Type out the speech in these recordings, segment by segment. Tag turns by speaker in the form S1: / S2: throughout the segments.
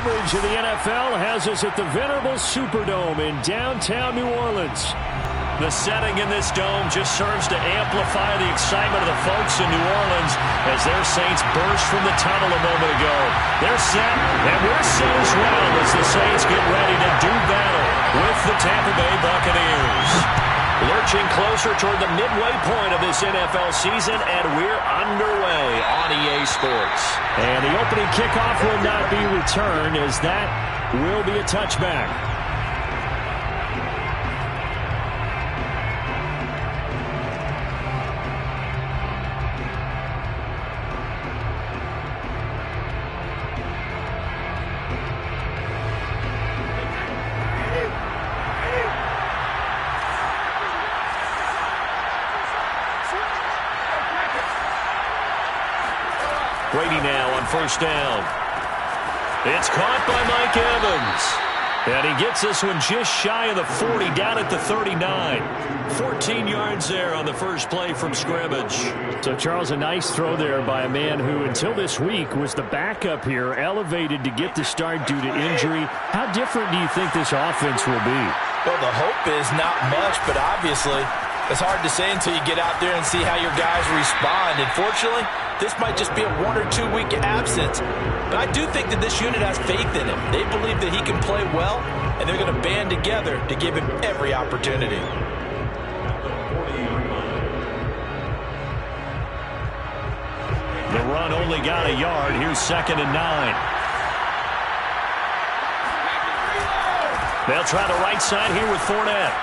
S1: coverage of the NFL has us at the venerable Superdome in downtown New Orleans. The setting in this dome just serves to amplify the excitement of the folks in New Orleans as their Saints burst from the tunnel a moment ago. They're set, and we're set as well as the Saints get ready to do battle with the Tampa Bay Buccaneers. Lurching closer toward the midway point of this NFL season, and we're underway on EA Sports. And the opening kickoff will not be returned, as that will be a touchback. Brady now on first down. It's caught by Mike Evans. And he gets this one just shy of the 40, down at the 39. 14 yards there on the first play from scrimmage. So, Charles, a nice throw there by a man who, until this week, was the backup here, elevated to get the start due to injury. How different do you think this offense will be?
S2: Well, the hope is not much, but obviously it's hard to say until you get out there and see how your guys respond. Unfortunately, this might just be a 1 or 2 week absence. But I do think that this unit has faith in him. They believe that he can play well, and they're going to band together to give him every opportunity.
S1: The run only got a yard. Here's 2nd and 9. They'll try the right side here with Fournette.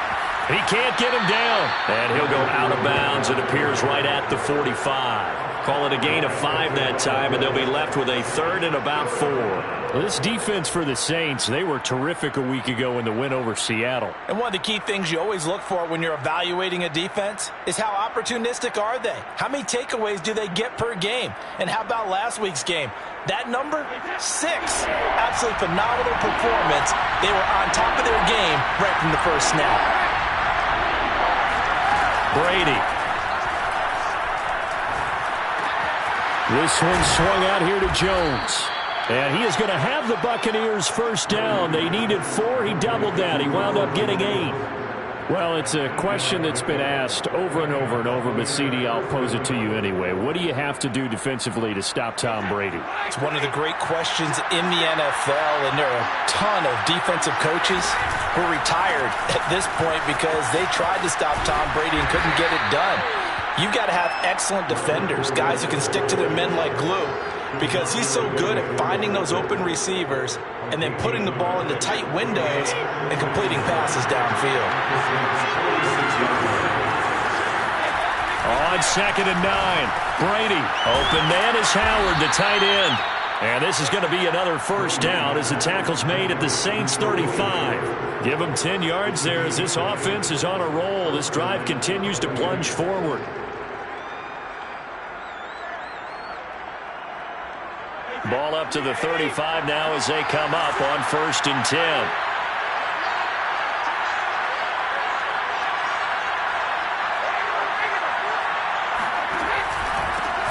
S1: He can't get him down. And he'll go out of bounds. It appears right at the 45. Call it a gain of 5 that time, and they'll be left with a 3rd and about 4. Well, this defense for the Saints, they were terrific a week ago in the win over Seattle.
S2: And one of the key things you always look for when you're evaluating a defense is how opportunistic are they? How many takeaways do they get per game? And how about last week's game? That number? 6. Absolutely phenomenal performance. They were on top of their game right from the first snap.
S1: Brady. This one swung out here to Jones. And he is going to have the Buccaneers first down. They needed 4. He doubled that. He wound up getting 8. Well, it's a question that's been asked over and over and over, but CD, I'll pose it to you anyway. What do you have to do defensively to stop Tom Brady?
S2: It's one of the great questions in the NFL, and there are a ton of defensive coaches who are retired at this point because they tried to stop Tom Brady and couldn't get it done. You've got to have excellent defenders, guys who can stick to their men like glue, because he's so good at finding those open receivers and then putting the ball into tight windows and completing passes downfield.
S1: On 2nd and 9, Brady. Open man is Howard, the tight end. And this is going to be another first down as the tackle's made at the Saints 35. Give them 10 yards there as this offense is on a roll. This drive continues to plunge forward. Ball up to the 35 now as they come up on 1st and 10.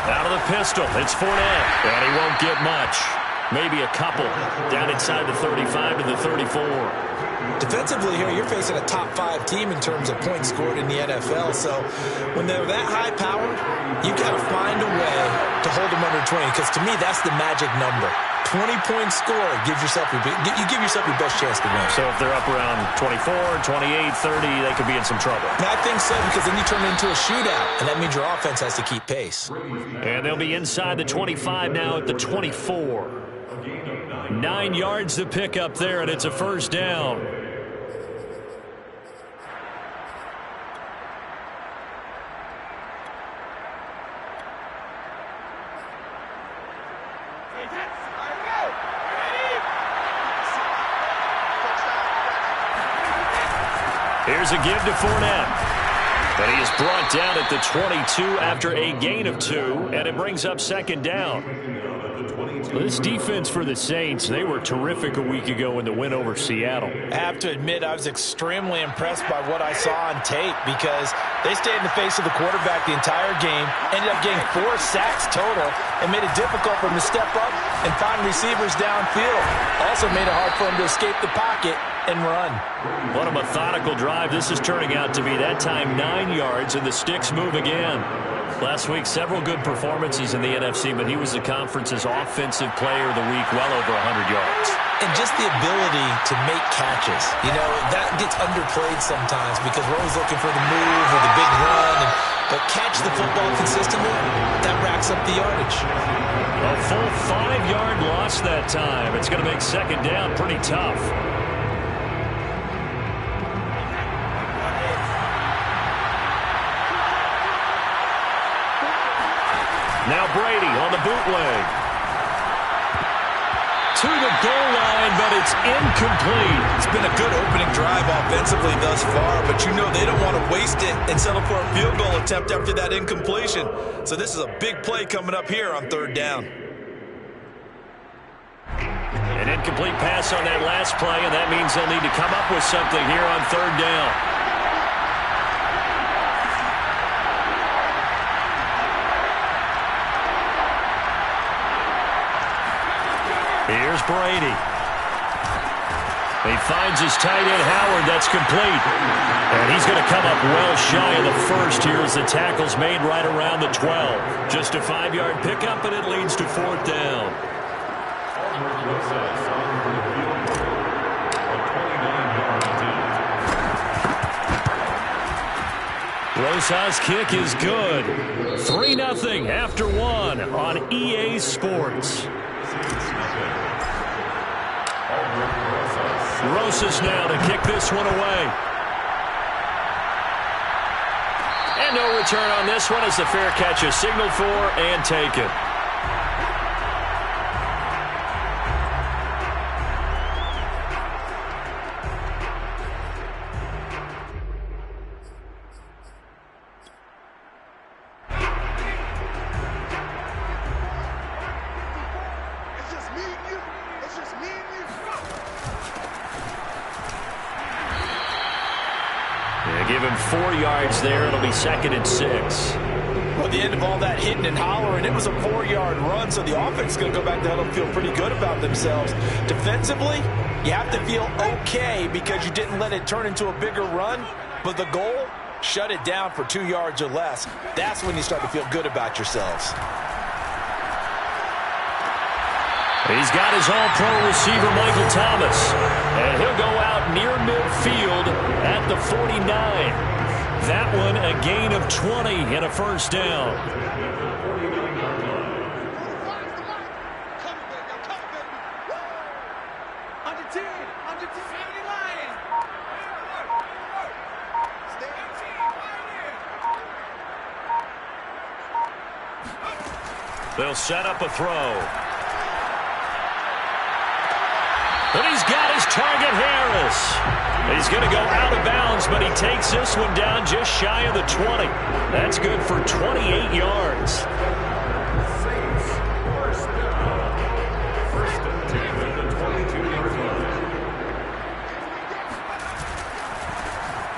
S1: Out of the pistol, it's Fournette, and he won't get much. Maybe a couple down inside the 35 to the 34.
S2: Defensively here, you're facing a top 5 team in terms of points scored in the NFL. So when they're that high powered, you've got to find a way to hold them under 20. Because to me, that's the magic number. 20 points scored gives yourself you give yourself your best chance to win.
S1: So if they're up around 24, 28, 30, they could be in some trouble.
S2: And I think so, because then you turn it into a shootout, and that means your offense has to keep pace.
S1: And they'll be inside the 25 now at the 24. 9 yards to pick up there, and it's a first down. Here's a give to Fournette. But he is brought down at the 22 after a gain of 2, and it brings up 2nd down. This defense for the Saints, they were terrific a week ago in the win over Seattle.
S2: I have to admit, I was extremely impressed by what I saw on tape because they stayed in the face of the quarterback the entire game, ended up getting 4 sacks total, and made it difficult for him to step up and find receivers downfield. Also made it hard for him to escape the pocket and run.
S1: What a methodical drive this is turning out to be. That time 9 yards, and the sticks move again. Last week, several good performances in the NFC, but he was the conference's offensive player of the week, well over 100 yards.
S2: And just the ability to make catches. You know, that gets underplayed sometimes because we're always looking for the move or the big run. But catch the football consistently, that racks up the yardage.
S1: A full 5-yard loss that time. It's going to make second down pretty tough. Now Brady on the bootleg. To the goal line, but it's incomplete.
S2: It's been a good opening drive offensively thus far, but you know they don't want to waste it and settle for a field goal attempt after that incompletion. So this is a big play coming up here on third down.
S1: An incomplete pass on that last play, and that means they'll need to come up with something here on third down. Here's Brady. He finds his tight end, Howard. That's complete. And he's going to come up well shy of the first here as the tackle's made right around the 12. Just a 5-yard pickup, and it leads to fourth down. Rosa's kick is good. 3-0 after 1 on EA Sports. Rosas now to kick this one away. And no return on this one as the fair catch is signaled for and taken. Give him 4 yards there. It'll be 2nd and 6.
S2: Well, at the end of all that hitting and hollering, it was a 4-yard run, so the offense is going to go back to huddle and feel pretty good about themselves. Defensively, you have to feel okay because you didn't let it turn into a bigger run, but the goal, shut it down for 2 yards or less. That's when you start to feel good about yourselves.
S1: He's got his all-pro receiver, Michael Thomas. And he'll go out near midfield at the 49. That one a gain of 20 and a first down. They'll set up a throw. And he's got his target, Harris. He's going to go out of bounds, but he takes this one down just shy of the 20. That's good for 28 yards.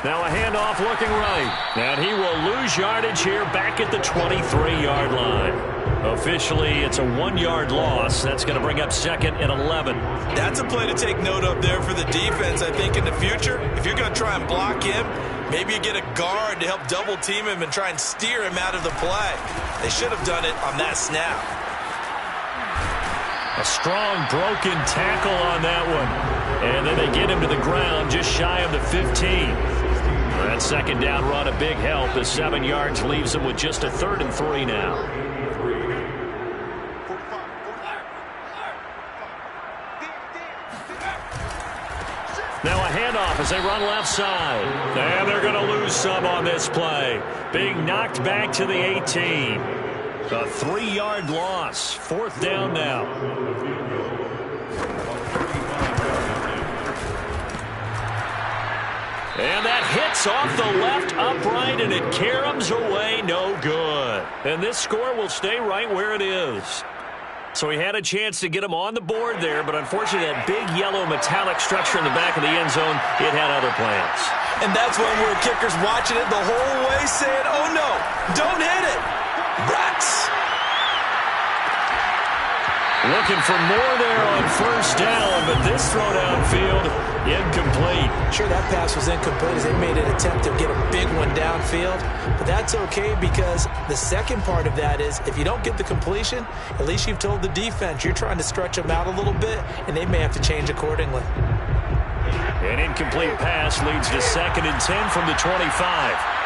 S1: Now a handoff looking right. And he will lose yardage here back at the 23-yard line. Officially, it's a 1-yard loss. That's going to bring up 2nd and 11.
S2: That's a play to take note of there for the defense, I think, in the future. If you're going to try and block him, maybe you get a guard to help double-team him and try and steer him out of the play. They should have done it on that snap.
S1: A strong broken tackle on that one. And then they get him to the ground just shy of the 15. That second down run, a big help. The 7 yards leaves them with just a 3rd and 3 now. Now a handoff as they run left side. And they're going to lose some on this play. Being knocked back to the 18. A 3-yard loss. 4th down now. And that hits off the left upright, and it caroms away, no good. And this score will stay right where it is. So he had a chance to get him on the board there, but unfortunately that big yellow metallic structure in the back of the end zone, it had other plans.
S2: And that's when we're kickers watching it the whole way saying, oh no, don't hit it. Brats.
S1: Looking for more there on first down, but this throw downfield, incomplete.
S2: Sure, that pass was incomplete as they made an attempt to get a big one downfield, but that's okay because the second part of that is if you don't get the completion, at least you've told the defense you're trying to stretch them out a little bit, and they may have to change accordingly.
S1: An incomplete pass leads to 2nd and 10 from the 25.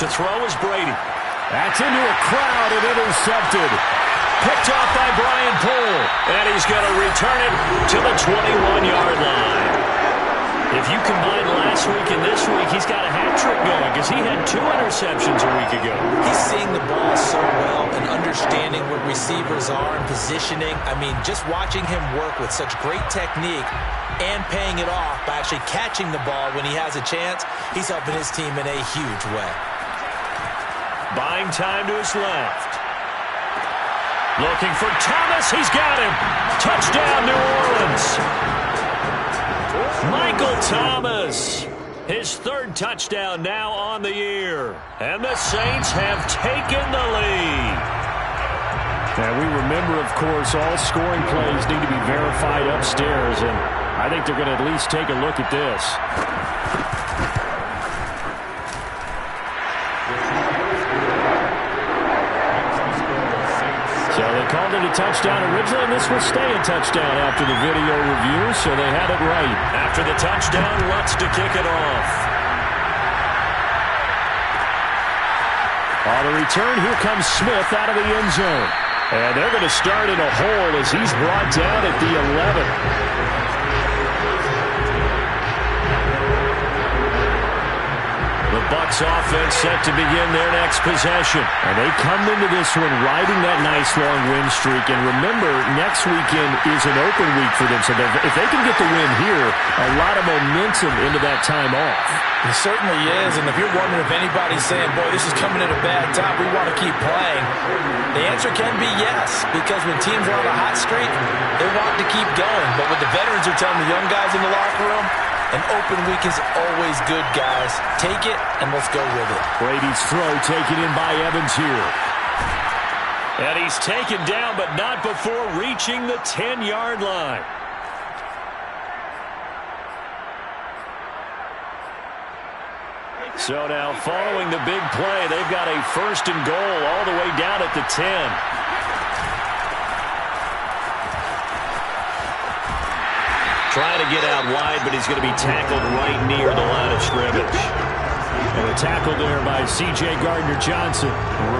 S1: To throw is Brady. That's into a crowd and intercepted. Picked off by Brian Poole. And he's going to return it to the 21-yard line. If you combine last week and this week, he's got a hat trick going because he had 2 interceptions a week ago.
S2: He's seeing the ball so well and understanding where receivers are and positioning. I mean, just watching him work with such great technique and paying it off by actually catching the ball when he has a chance, he's helping his team in a huge way.
S1: Buying time to his left. Looking for Thomas. He's got him. Touchdown, New Orleans. Michael Thomas. His 3rd touchdown now on the year. And the Saints have taken the lead. Now, we remember, of course, all scoring plays need to be verified upstairs. And I think they're going to at least take a look at this. So they called it a touchdown originally, and this will stay a touchdown after the video review, so they had it right. After the touchdown, Lutz to kick it off. On the return, here comes Smith out of the end zone. And they're going to start in a hole as he's brought down at the 11. The Bucs offense set to begin their next possession. And they come into this one riding that nice long win streak. And remember, next weekend is an open week for them. So if they can get the win here, a lot of momentum into that time off.
S2: It certainly is. And if you're wondering if anybody's saying, boy, this is coming at a bad time, we want to keep playing, the answer can be yes. Because when teams are on a hot streak, they want to keep going. But what the veterans are telling the young guys in the locker room, an open week is always good, guys. Take it, and let's go with it.
S1: Brady's throw taken in by Evans here. And he's taken down, but not before reaching the 10-yard line. So now, following the big play, they've got a 1st and goal all the way down at the 10. Trying to get out wide, but he's going to be tackled right near the line of scrimmage. And a tackle there by C.J. Gardner-Johnson.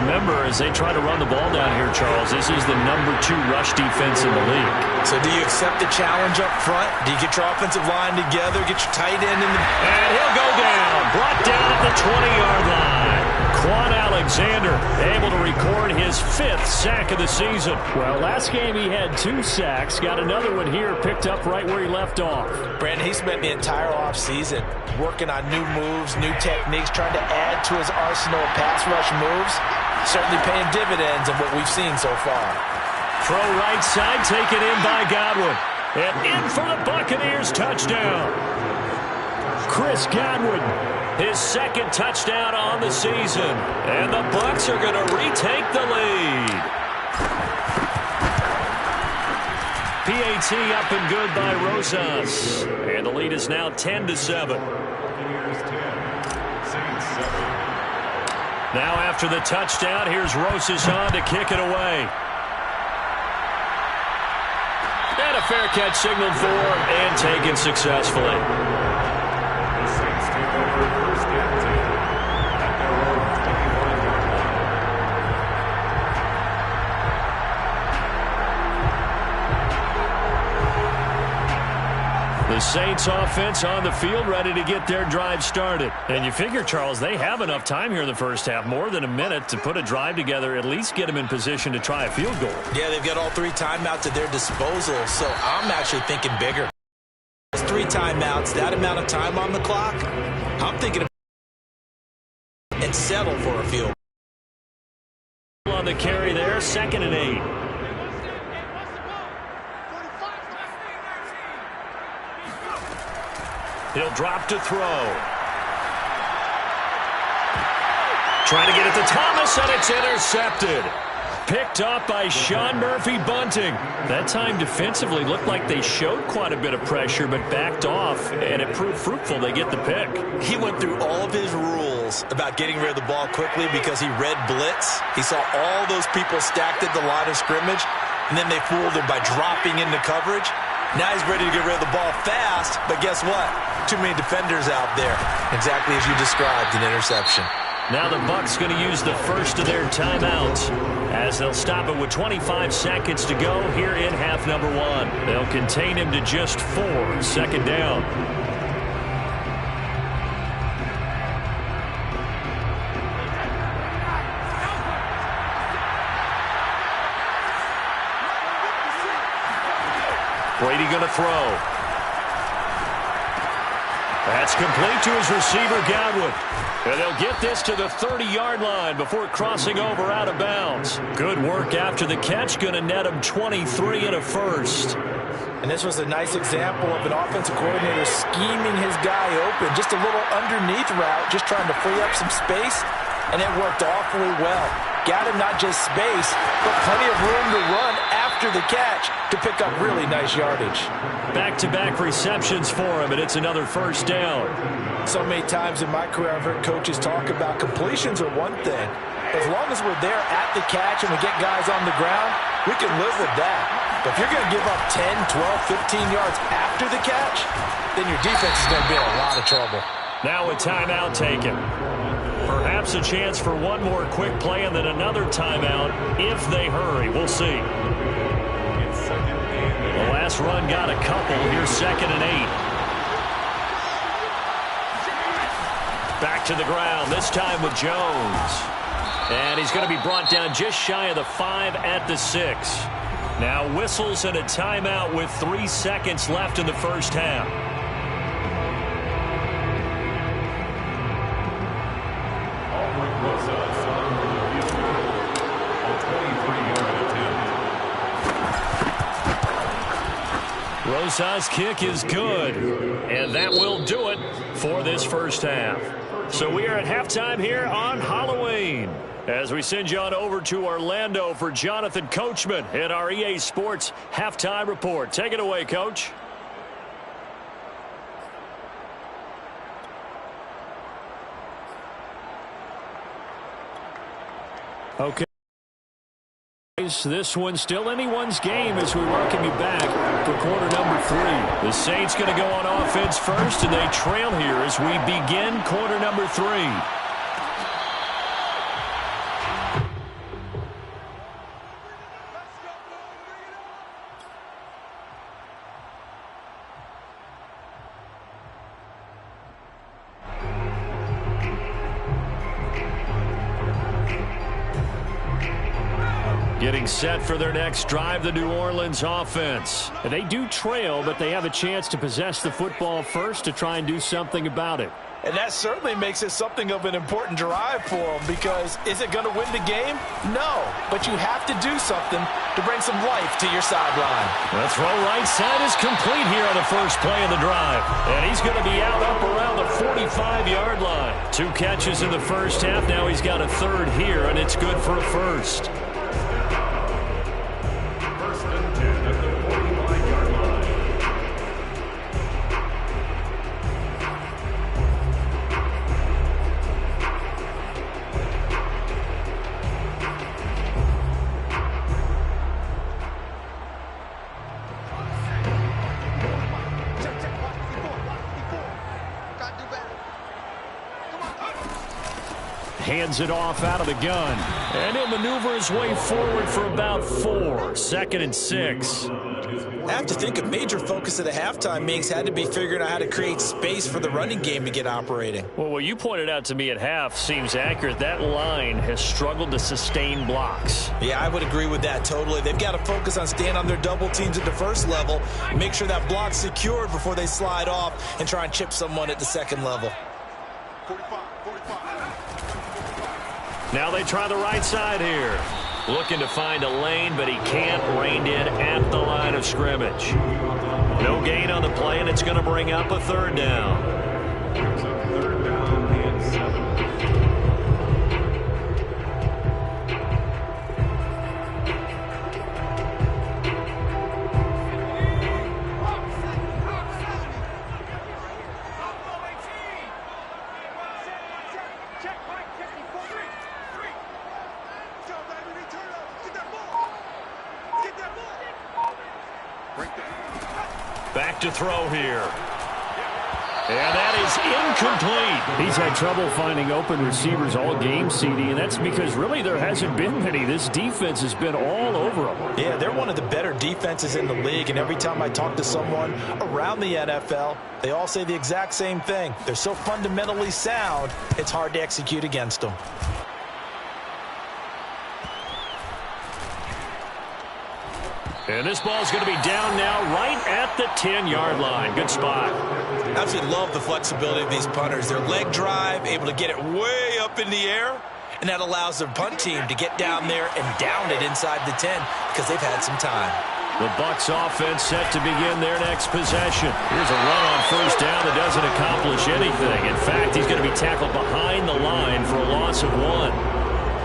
S1: Remember, as they try to run the ball down here, Charles, this is the #2 rush defense in the league.
S2: So do you accept the challenge up front? Do you get your offensive line together, get your tight end in the...
S1: And he'll go down. Brought down at the 20-yard line. Quan Alexander able to record his 5th sack of the season. Well, last game he had 2 sacks. Got another one here picked up right where he left off.
S2: Brandon, he spent the entire offseason working on new moves, new techniques, trying to add to his arsenal of pass rush moves. Certainly paying dividends in what we've seen so far.
S1: Throw right side, taken in by Godwin. And in for the Buccaneers touchdown. Chris Godwin, his 2nd touchdown on the season. And the Bucs are going to retake the lead. PAT up and good by Rosas. And the lead is now 10-7. Now after the touchdown, here's Rosas on to kick it away. And a fair catch signaled for and taken successfully. The Saints offense on the field ready to get their drive started. And you figure, Charles, they have enough time here in the first half, more than a minute, to put a drive together, at least get them in position to try a field goal.
S2: Yeah, they've got all 3 timeouts at their disposal, so I'm actually thinking bigger. 3 timeouts, that amount of time on the clock, I'm thinking and settle for a field goal.
S1: On the carry there, 2nd and 8. He'll drop to throw. Trying to get it to Thomas, and it's intercepted. Picked off by Sean Murphy-Bunting. That time defensively looked like they showed quite a bit of pressure, but backed off, and it proved fruitful. They get the pick.
S2: He went through all of his rules about getting rid of the ball quickly because he read blitz. He saw all those people stacked at the line of scrimmage, and then they fooled him by dropping into coverage. Now he's ready to get rid of the ball fast, but guess what? Too many defenders out there. Exactly as you described, an interception.
S1: Now the Bucs going to use the first of their timeouts as they'll stop it with 25 seconds to go here in half number one. They'll contain him to just 4. Second down. Brady going to throw. That's complete to his receiver, Godwin. And they'll get this to the 30-yard line before crossing over out of bounds. Good work after the catch. Going to net him 23 and a first.
S2: And this was a nice example of an offensive coordinator scheming his guy open. Just a little underneath route, just trying to free up some space. And it worked awfully well. Got him not just space, but plenty of room to run after the catch to pick up really nice yardage.
S1: Back-to-back receptions for him, and it's another first down.
S2: So many times in my career, I've heard coaches talk about completions are one thing. As long as we're there at the catch and we get guys on the ground, we can live with that. But if you're going to give up 10, 12, 15 yards after the catch, then your defense is going to be in a lot of trouble.
S1: Now a timeout taken. Perhaps a chance for one more quick play and then another timeout if they hurry. We'll see. The last run got a couple. Here's 2nd and 8. Back to the ground, this time with Jones. And he's going to be brought down just shy of the 5 at the 6. Now whistles and a timeout with 3 seconds left in the first half. Rosa's kick is good, and that will do it for this first half. So we are at halftime here on Halloween as we send you on over to Orlando for Jonathan Coachman in our EA Sports Halftime Report. Take it away, Coach. Okay. This one's still anyone's game as we welcome you back for quarter number 3. The Saints going to go on offense first, and they trail here as we begin quarter number 3. Getting set for their next drive, the New Orleans offense. They do trail, but they have a chance to possess the football first to try and do something about it.
S2: And that certainly makes it something of an important drive for them, because is it going to win the game? No, but you have to do something to bring some life to your sideline.
S1: The throw right side is complete here on the first play of the drive. And he's going to be out up around the 45-yard line. 2 catches in the first half. Now he's got a third here, and it's good for a first. Hands it off out of the gun. And he'll maneuver his way forward for about 4. 2nd and 6.
S2: I have to think a major focus of the halftime meetings had to be figuring out how to create space for the running game to get operating.
S1: Well, what you pointed out to me at half seems accurate. That line has struggled to sustain blocks.
S2: Yeah, I would agree with that totally. They've got to focus on staying on their double teams at the first level, make sure that block's secured before they slide off and try and chip someone at the second level.
S3: 45.
S1: Now they try the right side here. Looking to find a lane, but he can't. Reined in at the line of scrimmage. No gain on the play, and it's going to bring up a third down.
S3: Third down and 7.
S1: Back to throw here. And that is incomplete.
S3: He's had trouble finding open receivers all game, CD, and that's because really there hasn't been many. This defense has been all over them.
S2: Yeah, they're one of the better defenses in the league, and every time I talk to someone around the NFL, they all say the exact same thing. They're so fundamentally sound, it's hard to execute against them.
S1: And this ball's going to be down now right at the 10-yard line. Good spot.
S2: Absolutely love the flexibility of these punters. Their leg drive, able to get it way up in the air, and that allows their punt team to get down there and down it inside the 10 because they've had some time.
S1: The Bucs offense set to begin their next possession. Here's a run on first down that doesn't accomplish anything. In fact, he's going to be tackled behind the line for a loss of 1.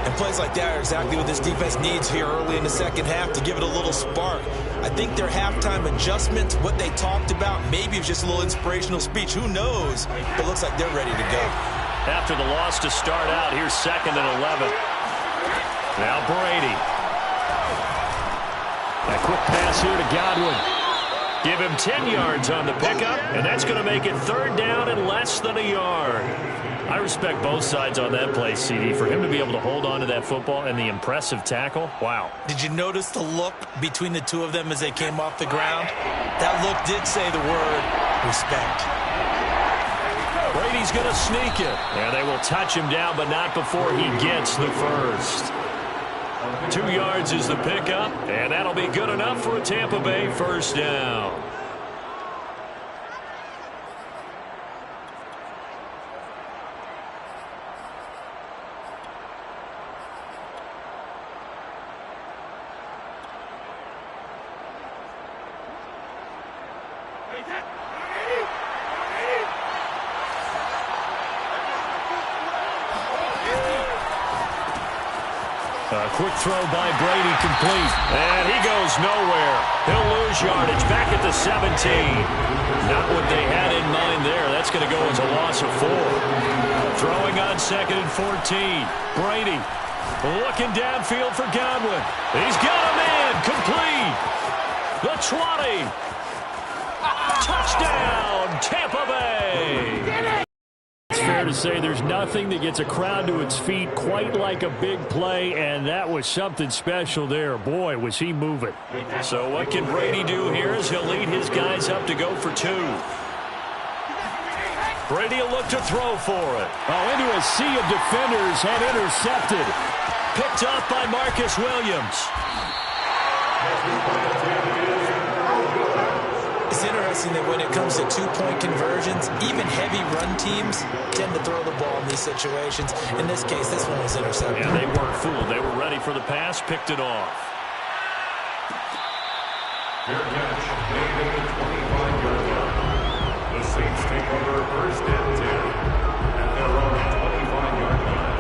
S2: And plays like that are exactly what this defense needs here early in the second half to give it a little spark. I think their halftime adjustments, what they talked about, maybe it's just a little inspirational speech. Who knows? But it looks like they're ready to go.
S1: After the loss to start out, here's 2nd and 11. Now Brady. A quick pass here to Godwin. Give him 10 yards on the pickup, and that's going to make it 3rd down and less than a yard. I respect both sides on that play, CD. For him to be able to hold on to that football and the impressive tackle, wow.
S2: Did you notice the look between the two of them as they came off the ground? That look did say the word respect.
S1: Brady's going to sneak it. And they will touch him down, but not before he gets the first. 2 yards is the pickup, and that'll be good enough for a Tampa Bay first down. A quick throw by Brady complete. And he goes nowhere. He'll lose yardage back at the 17. Not what they had in mind there. That's going to go as a loss of 4. Throwing on 2nd and 14. Brady looking downfield for Godwin. He's got a man. Complete. The 20. Touchdown, Tampa Bay.
S3: It's fair to say there's nothing that gets a crowd to its feet quite like a big play, and that was something special there. Boy, was he moving.
S1: So what can Brady do here as he'll lead his guys up to go for 2. Brady will look to throw for it.
S3: Oh, into a sea of defenders and intercepted.
S1: Picked off by Marcus Williams.
S2: It's interesting that when it comes to 2-point conversions, even heavy run teams tend to throw the ball in these situations. In this case, this one was intercepted.
S1: And they weren't fooled. They were ready for the pass, picked it off.
S4: Fair catch, made at the 25-yard line. The Saints take over 1st and 10 at their own 25-yard line.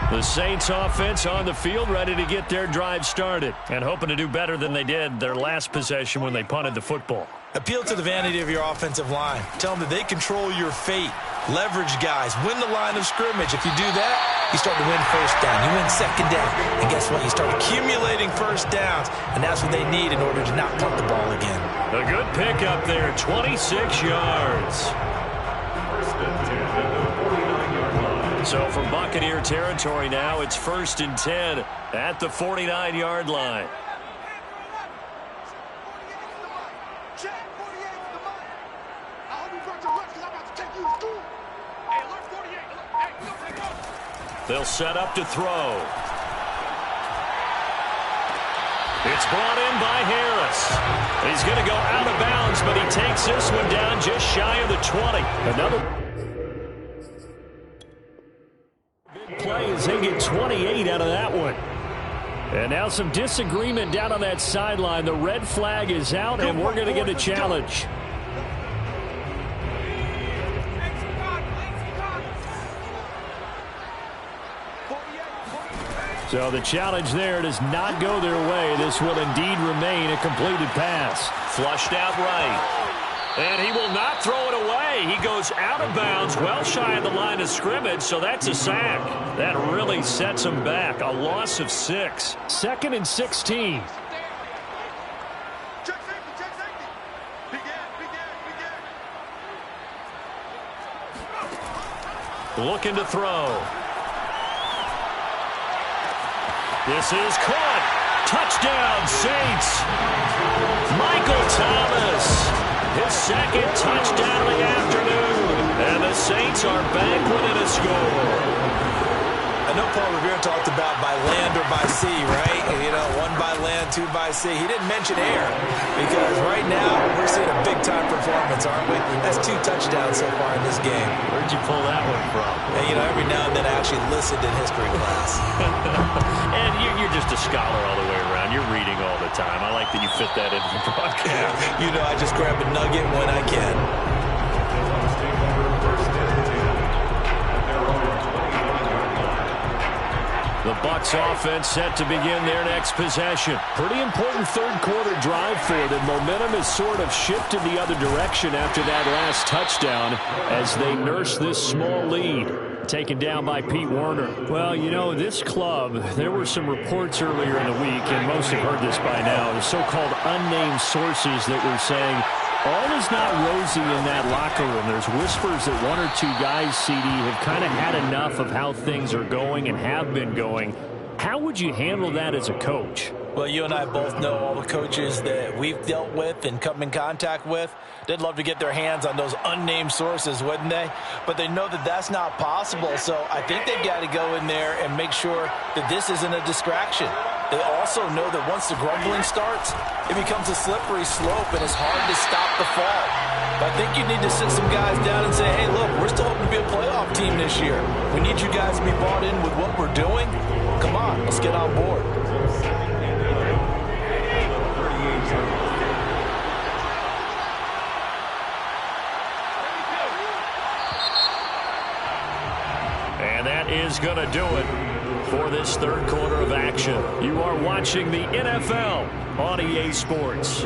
S1: The Saints offense on the field, ready to get their drive started and hoping to do better than they did their last possession when they punted the football.
S2: Appeal to the vanity of your offensive line. Tell them that they control your fate. Leverage guys. Win the line of scrimmage. If you do that, you start to win first down. You win 2nd down. And guess what? You start accumulating first downs. And that's what they need in order to not punt the ball again.
S1: A good pickup there, 26 yards. So from Buccaneer territory now, it's 1st and 10 at the 49-yard line. They'll set up to throw. It's brought in by Harris. He's going to go out of bounds, but he takes this one down just shy of the 20. Another
S3: play as they get 28 out of that one. And now some disagreement down on that sideline. The red flag is out, and we're going to get a challenge. So the challenge there does not go their way. This will indeed remain a completed pass.
S1: flushed out right. And he will not throw it away. He goes out of bounds, well shy of the line of scrimmage, so that's a sack. That really sets him back. A loss of 6.
S3: 2nd and 16.
S4: Check safety. Begin.
S1: Looking to throw. This is caught. Touchdown, Saints. Michael Thomas. His 2nd touchdown of the afternoon. And the Saints are back within a score.
S2: I know Paul Revere talked about by land or by sea, right? You know, 1 by land, 2 by sea. He didn't mention air because right now we're seeing a big-time performance, aren't we? That's 2 touchdowns so far in this game.
S1: Where'd you pull that one from?
S2: And, you know, every now and then I actually listened in history class.
S1: And you're just a scholar all the way around. You're reading all the time. I like that you fit that into the broadcast.
S2: You know, I just grab a nugget when I can.
S4: Let's take over first and 10 at their own 25-yard line.
S3: The Bucs offense set to begin their next possession. Pretty important third-quarter drive for them. Momentum has sort of shifted the other direction after that last touchdown as they nurse this small lead. Taken down by Pete Werner. Well, you know, this club, there were some reports earlier in the week, and most have heard this by now, the so-called unnamed sources that were saying all is not rosy in that locker room. There's whispers that 1 or 2 guys, CD, have kind of had enough of how things are going and have been going. How would you handle that as a coach?
S2: Well, you and I both know all the coaches that we've dealt with and come in contact with. They'd love to get their hands on those unnamed sources, wouldn't they? But they know that that's not possible, so I think they've got to go in there and make sure that this isn't a distraction. They also know that once the grumbling starts, it becomes a slippery slope and it's hard to stop the fall. But I think you need to sit some guys down and say, hey, look, we're still hoping to be a playoff team this year. We need you guys to be bought in with what we're doing. Come on, let's get on board.
S3: And that is going to do it for this third quarter of action. You are watching the NFL on EA Sports.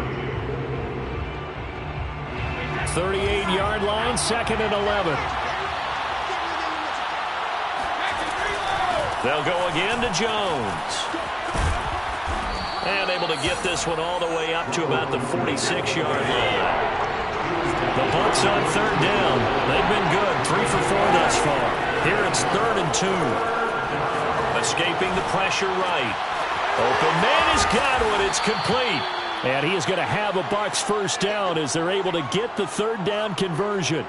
S3: 38-yard line, 2nd and 11. They'll go again to Jones. And able to get this one all the way up to about the 46-yard line. The Bucs on 3rd down. They've been good, 3 for 4 thus far. Here it's 3rd and 2. Escaping the pressure right. Open man has got one. It's complete. And he is going to have a Bucs first down as they're able to get the 3rd down conversion.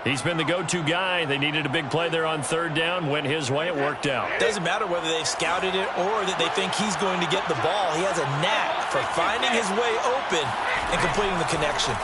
S3: He's been the go-to guy. They needed a big play there on 3rd down. Went his way. It worked out.
S2: Doesn't matter whether they've scouted it or that they think he's going to get the ball. He has a knack for finding his way open and completing the connection.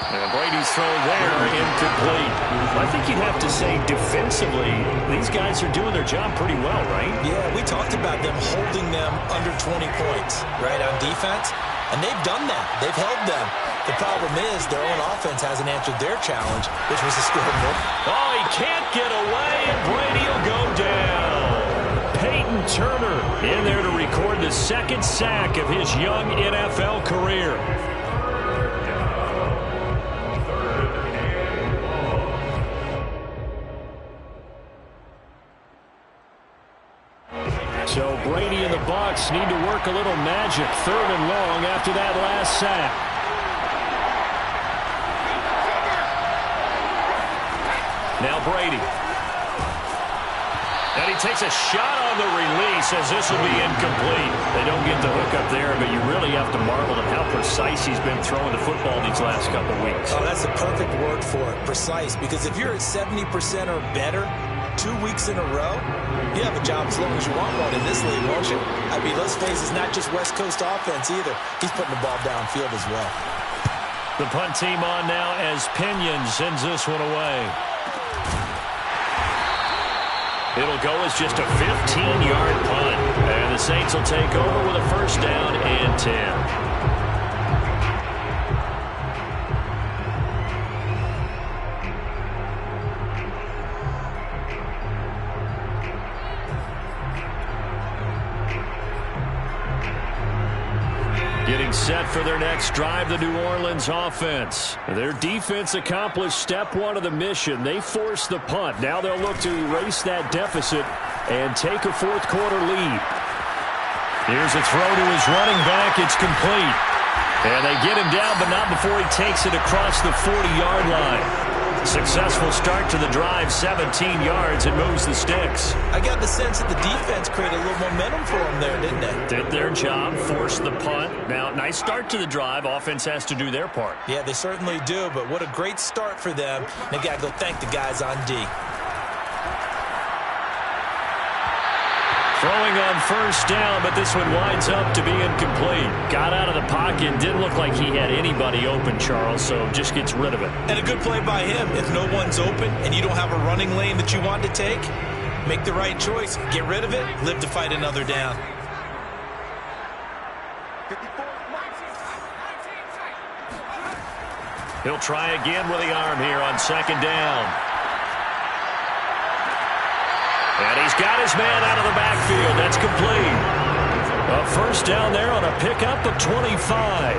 S3: And Brady's throw there, incomplete. I think you'd have to say defensively, these guys are doing their job pretty well, right?
S2: Yeah, we talked about them holding them under 20 points, right, on defense. And they've done that. They've held them. The problem is their own offense hasn't answered their challenge, which was to score more.
S3: Oh, he can't get away, and Brady will go down. Peyton Turner in there to record the 2nd sack of his young NFL career. So Brady and the Bucs need to work a little magic. 3rd and long after that last sack. Now Brady. And he takes a shot on the release as this will be incomplete. They don't get the hook up there, but you really have to marvel at how precise he's been throwing the football these last couple weeks.
S2: Oh, that's the perfect word for it, precise. Because if you're at 70% or better 2 weeks in a row, you have a job as long as you want one in this league, won't you? I mean, let's face it, it's not just West Coast offense either. He's putting the ball downfield as well.
S3: The punt team on now as Pinion sends this one away. It'll go as just a 15-yard punt. And the Saints will take over with a first down and 10. Getting set
S1: set for their next drive, the New Orleans offense. Their defense accomplished step one of the mission. They forced the punt. Now they'll look to erase that deficit and take a fourth quarter lead. Here's a throw to his running back. It's complete. And they get him down, but not before he takes it across the 40-yard line. Successful start to the drive, 17 yards, and moves the sticks.
S2: I got the sense that the defense created a little momentum for them there, didn't they?
S1: Did their job, forced the punt. Now, nice start to the drive. Offense has to do their part.
S2: Yeah, they certainly do, but what a great start for them. They got to go thank the guys on D.
S1: Throwing on first down, but this one winds up to be incomplete. Got out of the pocket. Didn't look like he had anybody open, Charles, so just gets rid of it.
S2: And a good play by him. If no one's open and you don't have a running lane that you want to take, make the right choice. Get rid of it. Live to fight another down.
S1: He'll try again with the arm here on second down. And he's got his man out of the backfield. That's complete. A first down there on a pickup of 25.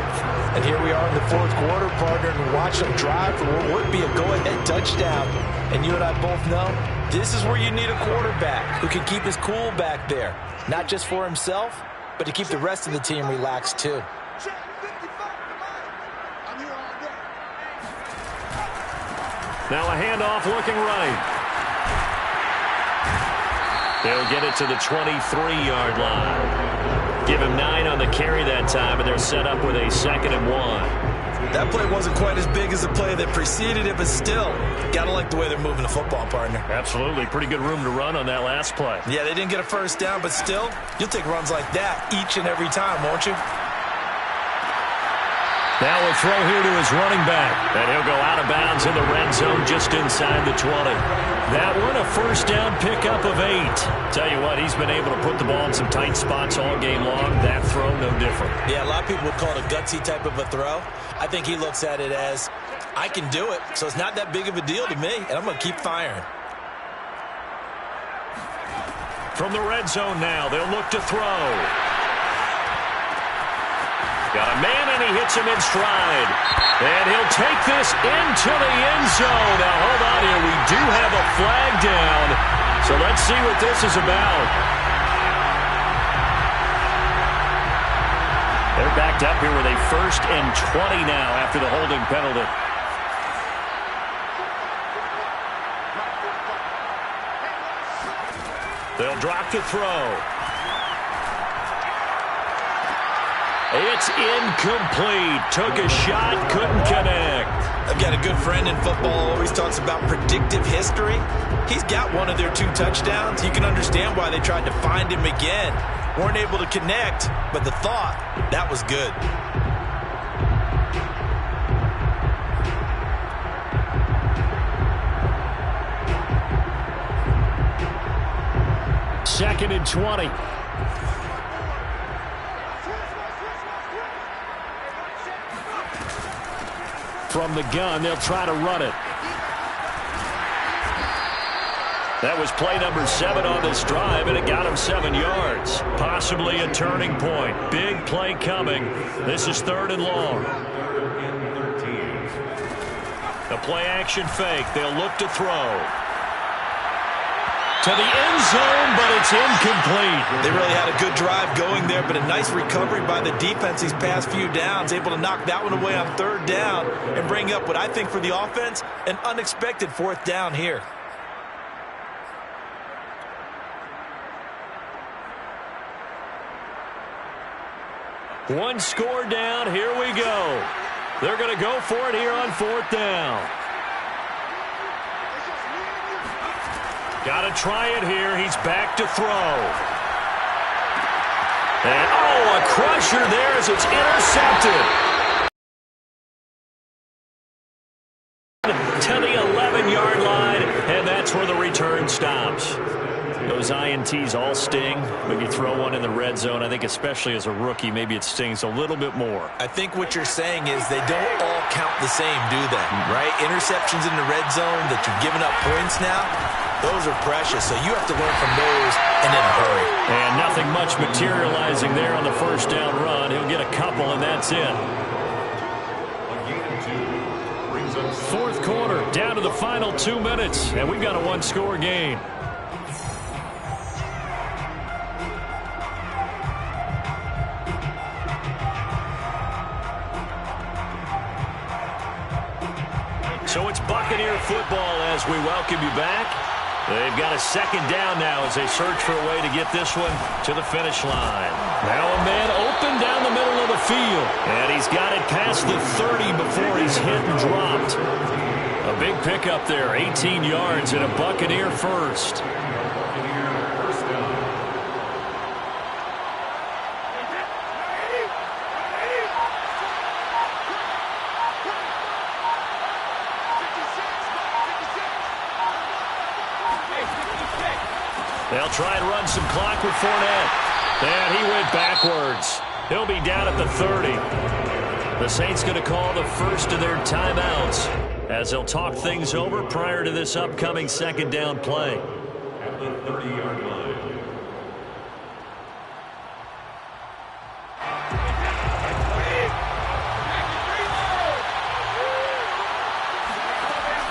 S2: And here we are in the fourth quarter, partner, and watch them drive for what would be a go-ahead touchdown. And you and I both know this is where you need a quarterback who can keep his cool back there. Not just for himself, but to keep the rest of the team relaxed too.
S1: Now a handoff looking right. They'll get it to the 23-yard line. Give him 9 on the carry that time, and they're set up with a 2nd and 1.
S2: That play wasn't quite as big as the play that preceded it, but still, gotta like the way they're moving the football, partner.
S1: Absolutely. Pretty good room to run on that last play.
S2: Yeah, they didn't get a first down, but still, you'll take runs like that each and every time, won't you?
S1: Now a throw here to his running back. And he'll go out of bounds in the red zone just inside the 20. That one a first down pickup of 8. Tell you what, he's been able to put the ball in some tight spots all game long. That throw, no different.
S2: Yeah, a lot of people would call it a gutsy type of a throw. I think he looks at it as, I can do it, so it's not that big of a deal to me, and I'm going to keep firing.
S1: From the red zone now, they'll look to throw. Got a man, and he hits him in stride. And he'll take this into the end zone. Now, hold on here. We do have a flag down. So let's see what this is about. They're backed up here with a 1st and 20 now after the holding penalty. They'll drop the throw. It's incomplete. Took a shot, couldn't connect.
S2: I've got a good friend in football, always talks about predictive history. He's got one of their 2 touchdowns. You can understand why they tried to find him again. Weren't able to connect, but the thought, that was good.
S1: Second and 20. From the gun, they'll try to run it. That was play number 7 on this drive, and it got him 7 yards. Possibly a turning point. Big play coming. This is 3rd and long. The play action fake. They'll look to throw. To the end zone, but it's incomplete.
S2: They really had a good drive going there, but a nice recovery by the defense these past few downs, able to knock that one away on 3rd down and bring up what I think for the offense, an unexpected 4th down here.
S1: One score down. Here we go. They're going to go for it here on 4th down. Got to try it here. He's back to throw. And, a crusher there as it's intercepted. To the 11-yard line, and that's where the return stops. Those INTs all sting, but you throw one in the red zone, I think especially as a rookie, maybe it stings a little bit more.
S2: I think what you're saying is they don't all count the same, do they? Right? Interceptions in the red zone that you've given up points now, Those are precious, so you have to learn from those and in a hurry.
S1: And nothing much materializing there on the first down run. He'll get a couple, and that's it. Fourth quarter, down to the final 2 minutes, and we've got a one-score game. So it's Buccaneer football as we welcome you back. They've got a second down now as they search for a way to get this one to the finish line. Now a man open down the middle of the field. And he's got it past the 30 before he's hit and dropped. A big pickup there, 18 yards and a Buccaneer first. They'll try and run some clock with Fournette. And he went backwards. He'll be down at the 30. The Saints going to call the first of their timeouts as they'll talk things over prior to this upcoming second down play.
S4: At the 30-yard line.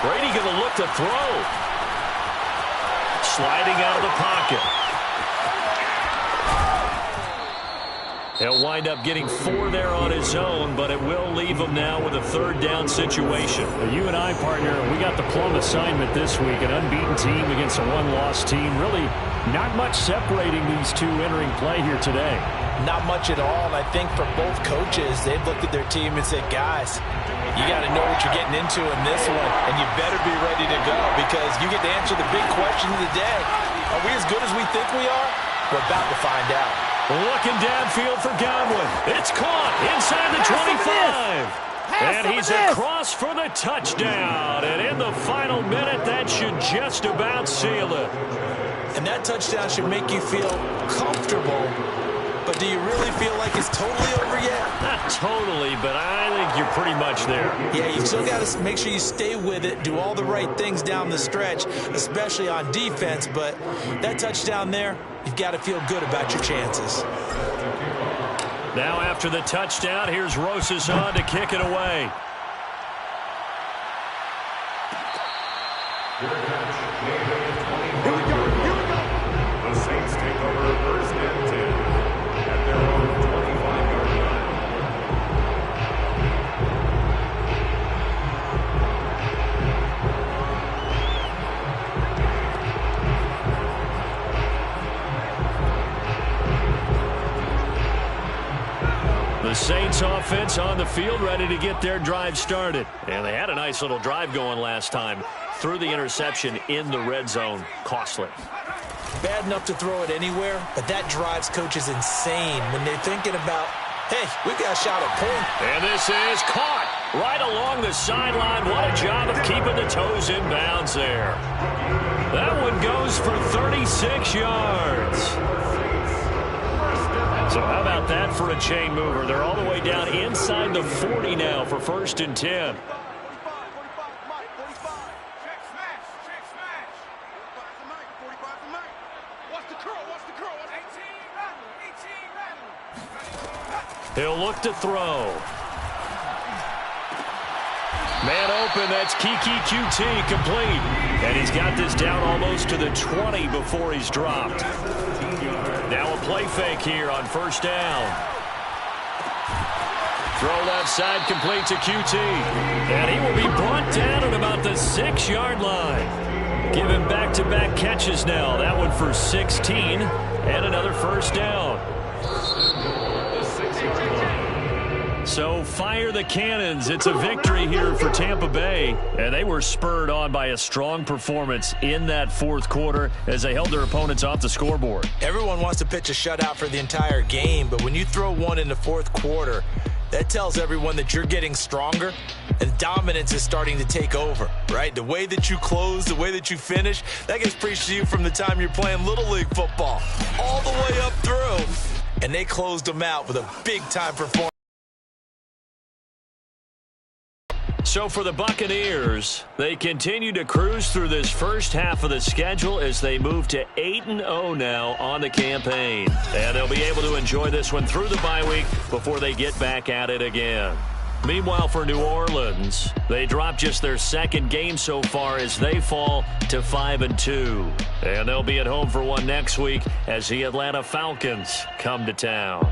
S1: Brady going to look to throw. Sliding out of the pocket. He'll wind up getting 4 there on his own, but it will leave him now with a third down situation.
S3: Well, you and I, partner, we got the plum assignment this week. An unbeaten team against a one-loss team. Really not much separating these two entering play here today.
S2: Not much at all, and I think for both coaches, they've looked at their team and said, guys, you got to know what you're getting into in this one, and you better be ready to go because you get to answer the big question of the day. Are we as good as we think we are? We're about to find out.
S1: Looking downfield for Godwin. It's caught inside the 25. And he's across for the touchdown. And in the final minute, that should just about seal it.
S2: And that touchdown should make you feel comfortable. But do you really feel like it's totally over yet?
S1: Not totally, but I think you're pretty much there.
S2: Yeah, you still got to make sure you stay with it, do all the right things down the stretch, especially on defense. But that touchdown there, you've got to feel good about your chances.
S1: Now after the touchdown, here's Rosas on to kick it away.
S4: The Saints take over first and 10 at their own 25-yard line.
S1: The Saints offense on the field ready to get their drive started. And they had a nice little drive going last time. Threw the interception in the red zone. Costly.
S2: Bad enough to throw it anywhere, but that drives coaches insane when they're thinking about, hey, we've got a shot at point.
S1: And this is caught right along the sideline. What a job of keeping the toes in bounds there. That one goes for 36 yards. So how about that for a chain mover? They're all the way down inside the 40 now for first and 10. He'll look to throw. Man open, that's Kiki QT complete. And he's got this down almost to the 20 before he's dropped. Now a play fake here on first down. Throw left side complete to QT. And he will be brought down at about the 6-yard line. Giving back-to-back catches now. That one for 16 and another first down. So fire the cannons. It's a victory here for Tampa Bay. And they were spurred on by a strong performance in that fourth quarter as they held their opponents off the scoreboard.
S2: Everyone wants to pitch a shutout for the entire game, but when you throw one in the fourth quarter, that tells everyone that you're getting stronger and dominance is starting to take over, right? The way that you close, the way that you finish, that gets preached to you from the time you're playing Little League football all the way up through. And they closed them out with a big-time performance.
S1: So for the Buccaneers, they continue to cruise through this first half of the schedule as they move to 8-0 now on the campaign. And they'll be able to enjoy this one through the bye week before they get back at it again. Meanwhile, for New Orleans, they drop just their second game so far as they fall to 5-2. And they'll be at home for one next week as the Atlanta Falcons come to town.